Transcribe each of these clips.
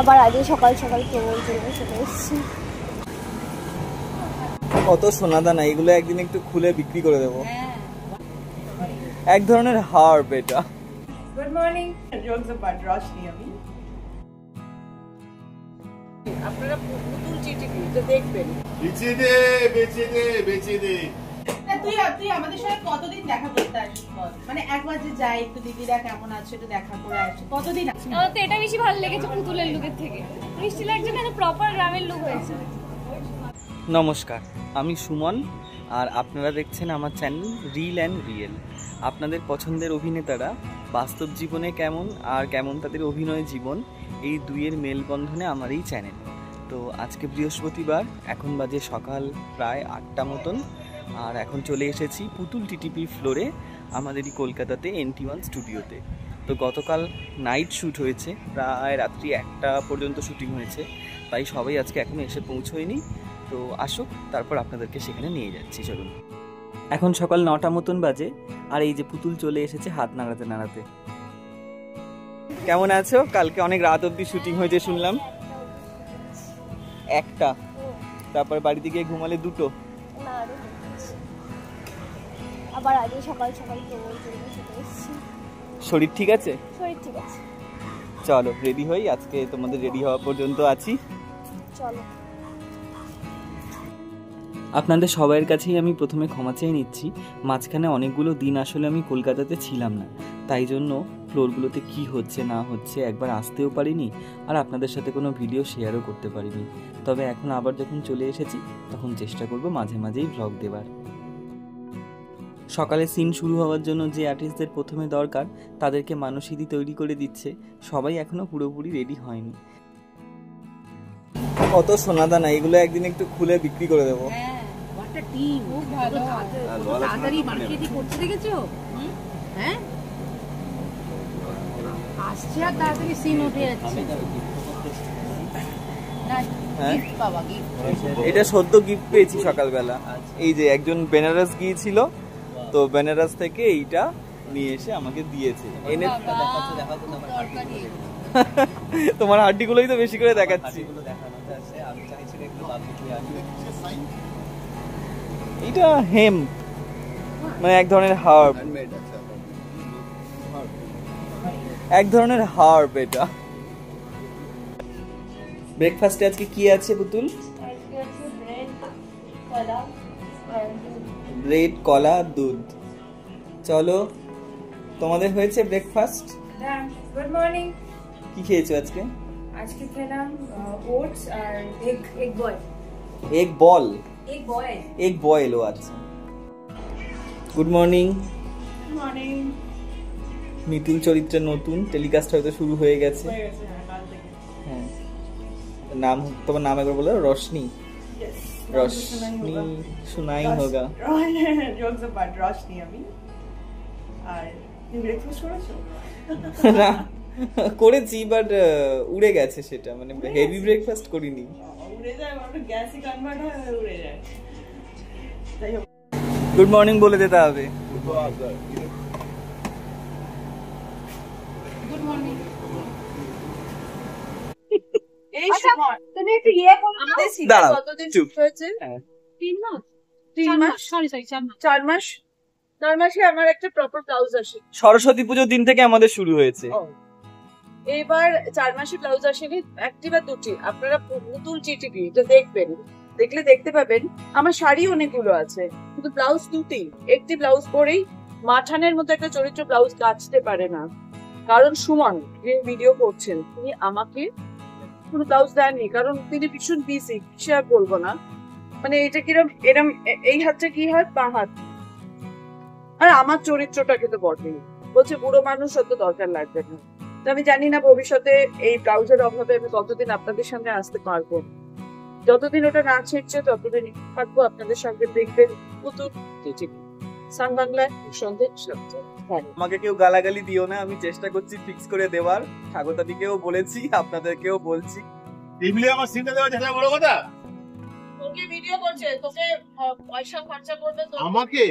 আবার আজকে সকাল সকাল কেবল চলে এসেছি। কত সোনাদানা, এগুলো একদিন একটু খুলে বিক্রি করে দেবো। এক ধরনের হার্ব এটা। Good morning, jokes about Roshni. আমি আপনারা পুতুল চিঠি তো দেখবেন। বেচে দে বেচে দে বেচে দে। তুই আমাদের সাথে কতদিন দেখা করতে আসিস বল? মানে একবার যে যাই একটু দিদিরা কেমন আছে একটু দেখা করে আসি, কতদিন আছে? আমার তো এটা বেশি ভালো লেগেছে পুতুলের লুকের থেকে। মিষ্টি লাগছে না, প্রপার গ্রামের লুক হয়েছে। নমস্কার, আমি সুমন আর আপনারা দেখছেন আমার চ্যানেল রিল অ্যান্ড রিয়েল। আপনাদের পছন্দের অভিনেতারা বাস্তব জীবনে কেমন আর কেমন তাদের অভিনয় জীবন, এই দুইয়ের মেলবন্ধনে আমার এই চ্যানেল। তো আজকে বৃহস্পতিবার, এখন বাজে সকাল প্রায় 8টা মতন, আর এখন চলে এসেছি পুতুল টিটিপি ফ্লোরে, আমাদেরই কলকাতাতে NT1 স্টুডিওতে। তো গতকাল নাইট শ্যুট হয়েছে, প্রায় রাত্রি 1টা পর্যন্ত শ্যুটিং হয়েছে, তাই সবাই আজকে এখনো এসে পৌঁছয়নি। তো আসুক, তারপর আপনাদেরকে সেখানে নিয়ে যাচ্ছি, চলুন। এখন সকাল 9টা মতন বাজে, আর এই যে পুতুল চলে এসেছে হাত নাড়াতে নাড়াতে। কেমন আছো? কালকে অনেক রাত অবধি শুটিং হয়েছে শুনলাম। 1টা, তারপর বাড়িতে গিয়ে ঘুমালে 2টো। আবার আজকে সকাল সকাল কেবল চলে এসেছি। শরীর ঠিক আছে? শরীর ঠিক আছে। চলো রেডি হই, আজকে তোমাদের রেডি হওয়া পর্যন্ত আছি। চলো। আপনাদের সবাইয়ের কাছেই আমি প্রথমে ক্ষমা চেয়ে নিচ্ছি, মাঝখানে অনেকগুলো দিন আসলে আমি কলকাতাতে ছিলাম না, তাই জন্য ফ্লোরগুলোতে কি হচ্ছে না হচ্ছে একবার আসতেও পারিনি, আর আপনাদের সাথে কোনো ভিডিও শেয়ারও করতে পারিনি। তবে এখন আবার যখন চলে এসেছি তখন চেষ্টা করব মাঝে মাঝেই ভ্লগ দেওয়ার। সকালে সিন শুরু হওয়ার জন্য যে আর্টিস্টদের প্রথমে দরকার তাদেরকে মানসিদি তৈরি করে দিচ্ছে, সবাই এখনো পুরোপুরি রেডি হয়নি। কত সোনাদানা, এগুলো একদিন একটু খুলে বিক্রি করে দেবো। তাড়াতাড়ি মার্কেটিং করতে দেখেছো? হ্যাঁ, আসছে আর তাড়াতাড়ি সিন উঠে যাচ্ছে। এটা সদ্য গিফট পেয়েছি সকালবেলা। এই যে একজন বেনারস গিয়েছিল, তো বেনারস থেকে এইটা নিয়ে এসে আমাকে দিয়েছে। এনে তোমার হাড্ডিগুলোই তো বেশি করে দেখাচ্ছি। এটা হেম, মানে এক ধরনের হার্ব, এক ধরনের হার্ব এটা। ব্রেকফাস্টে আজকে কি আছে পুতুল? ব্রেড, কলা, দুধ। চলো, তোমাদের হয়েছে ব্রেকফাস্ট? Good morning. কি খেয়েছো আজকে? আজকে খেলাম ওটস আর এগ বয়েল। এগ বল? Egg boil. এগ বয়েল, ও আচ্ছা। Good morning. Good morning. Mitul চরিত্রে নতুন টেলিকাস্ট হয়তো শুরু হয়ে গেছে। হ্যাঁ, নাম, তোমার নাম একবার বলো। রশনি। রশনি শোনাই হোগা। Jokes about Roshni. আমি আর তুমি ব্রেকফাস্ট করেছো? না, করেছি, বাট উড়ে গেছে সেটা, মানে হেভি ব্রেকফাস্ট করিনি। উড়ে যায়, মানে গ্যাসে কনভার্ট হয়, উড়ে যায়। গুড মর্নিং বলে দিতে হবে। Good morning. এই সময় তুমি একটু বলো, আমাদের সিরিয়াল কতদিন শুট হয়েছে? 3 মাস। 3 মাস, সরি 4 মাস। 4 মাসে আমার একটা প্রপার ব্লাউজ আসে। সরস্বতী পুজোর দিন থেকে আমাদের শুরু হয়েছে। এবার 4 মাসে ব্লাউজ আসেনি, একটি বা দুটি। আপনারা পুতুল চিঠি তো দেখবেন, দেখলে দেখতে পাবেন আমার শাড়ি অনেকগুলো আছে, কিন্তু ব্লাউজ দুটি। একটি ব্লাউজ পরেই মাঠানের মতো একটা চরিত্র ব্লাউজ কাচতে পারে না, কারণ সুমন যিনি ভিডিও করছেন তিনি আমাকে কোনো ব্লাউজ দেননি, কারণ তিনি ভীষণ বিজি। সে আর বলবো না, মানে এটা কিরম, এরম এই হাতটা কি হয়, বাঁ হাত। আর আমার চরিত্রটাকে তো বটেই, বলছে বুড়ো মানুষ অত দরকার লাগবে না। তো আমি জানি না ভবিষ্যতে এই ব্লাউজের অভাবে আমি কতদিন আপনাদের সামনে আসতে পারবো। যতদিন ওটা না ছিঁড়ছে ততদিন থাকবো আপনাদের সঙ্গে। দেখবেন পুতুল চিঠি, সান বাংলায় সন্ধ্যে 7। আমাকে কেউ গালাগালি দিও না, আমি চেষ্টা করছি ফিক্স করে দেওয়ার। স্বাগতাদিকেও বলেছি, আপনাদেরকেও বলছি। টেবিলে আমার সিনটা দেওয়া যেটা বড় কথা। তোকে ভিডিও করছে, তোকে পয়সা খরচা করবে, তো আমাকে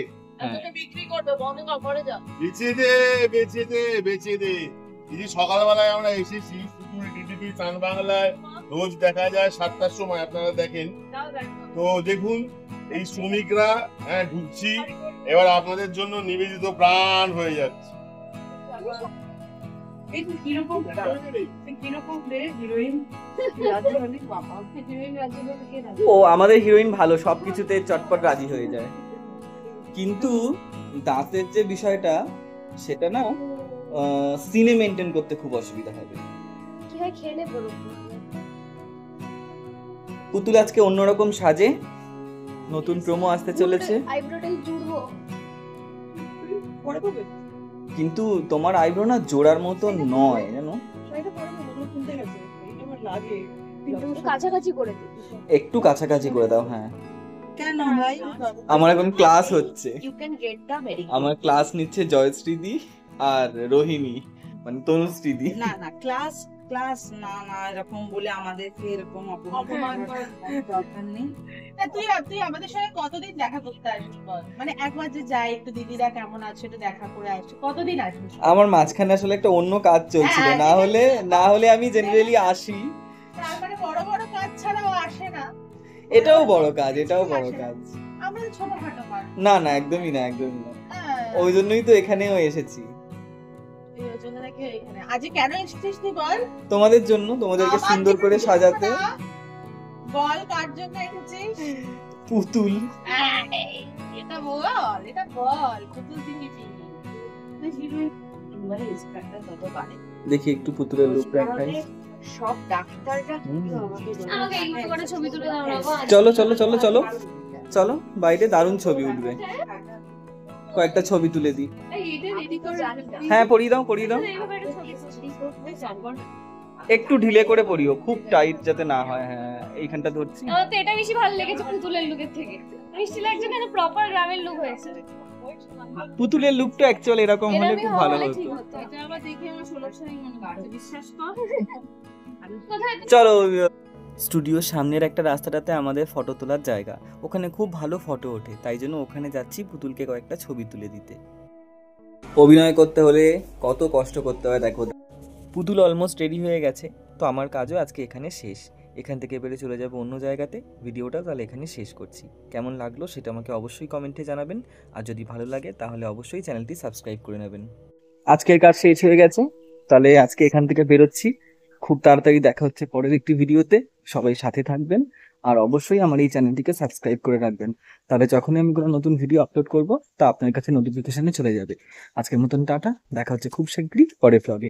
তোকে বিক্রি করবে, বন্ধ করে যা। বেচে দে বেচে দে বেচে দে। এই যে সকালবেলায় আমরা এসেছি পুতুল টিভি সান বাংলায় রোজ দেখা যায় 7টার সময়, আপনারা দেখেন। তো দেখুন এই শ্রমিকরা ঢুকছি, এবার আপনাদের জন্য নিবেদিত প্রাণ হয়ে যাচ্ছে। ও আমাদের হিরোইন ভালো, সবকিছুতে চটপট রাজি হয়ে যায়, কিন্তু দাঁতের যে বিষয়টা সেটা না সিনে মেনটেন করতে খুব অসুবিধা হবে। কি হয় খেলে বলো। পুতুল আজকে অন্যরকম সাজে, নতুন প্রোমো আসতে চলেছে। আইব্রোটাই জুড়বো, কিন্তু তোমার আইব্রো না জোড়ার মতো নয়, জানো, একটু কাছাকাছি করে দিই। একটু কাছাকাছি করে দাও। হ্যাঁ, কেন ভাই? আমার এখন ক্লাস হচ্ছে, You can get the very আমার ক্লাস নিচ্ছে জয়শ্রীদি আর রোহিণী, মানে তনুশ্রীদি। না না ক্লাস ক্লাস না না এরকম বলে আমাদেরকে এরকম অপমান করার দরকার নেই। তুই আমাদের সঙ্গে কতদিন দেখা করতে আসবি বল? মানে একবার যে যাই একটু দিদিরা কেমন আছে একটু দেখা করে আসছি, কতদিন আসবি? আমার মাঝখানে আসলে একটা অন্য কাজ চলছিল, না হলে আমি জেনারেলি আসি। তার মানে বড় বড় কাজ ছাড়াও আসে না? এটাও বড় কাজ, এটাও বড় কাজ। আমরা তো ছোটখাটো কাজ। না না, একদমই না, একদমই না। ওই জন্যই তো এখানেও এসেছি। এই জন্য নাকি এখানে আজ কেন এসেছিস তুই বল? তোমাদের জন্য, তোমাদেরকে সুন্দর করে সাজাতে। বল কার জন্য এসেছিস? পুতুল। এটা বল, এটা বল পুতুল দিবি। মানে ইন্সপেক্টর তত পারে। দেখি একটু পুতুলের লুক দেখাই। সব ডাক্তাররা কিন্তু আমাকে একটু করে ছবি তুলে দাও না গো। চলো চলো চলো চলো চলো, বাইরে দারুণ ছবি উঠবে, কয়েকটা ছবি তুলে দিই। এই এটা রেডি করে রাখো। হ্যাঁ, পরিয়ে দাও পরিয়ে দাও, এইভাবে একটা ছবি একটু ঢিলে করে পরিও, খুব টাইট যাতে না হয়। হ্যাঁ, এইখানটা ধরছি। আমার তো এটা বেশি ভালো লেগেছে পুতুলের লুকের থেকে। মিষ্টি লাগছে, কেন প্রপার গ্রামের লুক হয়েছে। পুতুলের লুকটা অ্যাকচুয়ালি এরকম হলে এরকমই খুব ভালো হলে হতো। ঠিক হতো। এটা আবার দেখে আমার 16 মনে হচ্ছে, বিশ্বাস কর। কোথায় চলো, স্টুডিওর সামনের একটা রাস্তাটাতে আমাদের ফটো তোলার জায়গা, ওখানে খুব ভালো ফটো ওঠে, তাই জন্য ওখানে যাচ্ছি পুতুলকে কয়েকটা ছবি তুলে দিতে। অভিনয় করতে হলে কত কষ্ট করতে হয় দেখো। পুতুল অলমোস্ট রেডি হয়ে গেছে, তো আমার কাজও আজকে এখানে শেষ। এখান থেকে বেরিয়ে চলে যাবো অন্য জায়গাতে। ভিডিওটা তাহলে এখানে শেষ করছি। কেমন লাগলো সেটা আমাকে অবশ্যই কমেন্টে জানাবেন, আর যদি ভালো লাগে তাহলে অবশ্যই চ্যানেলটি সাবস্ক্রাইব করে নেবেন। আজকের কাজ শেষ হয়ে গেছে, তাহলে আজকে এখান থেকে বেরোচ্ছি। খুব তাড়াতাড়ি দেখা হচ্ছে পরের একটি ভিডিওতে। সবাই সাথে থাকবেন, আর অবশ্যই আমার এই চ্যানেলটিকে সাবস্ক্রাইব করে রাখবেন, তাহলে যখনই আমি কোনো নতুন ভিডিও আপলোড করব তা আপনার কাছে নোটিফিকেশনে চলে যাবে। আজকের মতন টাটা, দেখা হচ্ছে খুব শীঘ্রই পরের ব্লগে।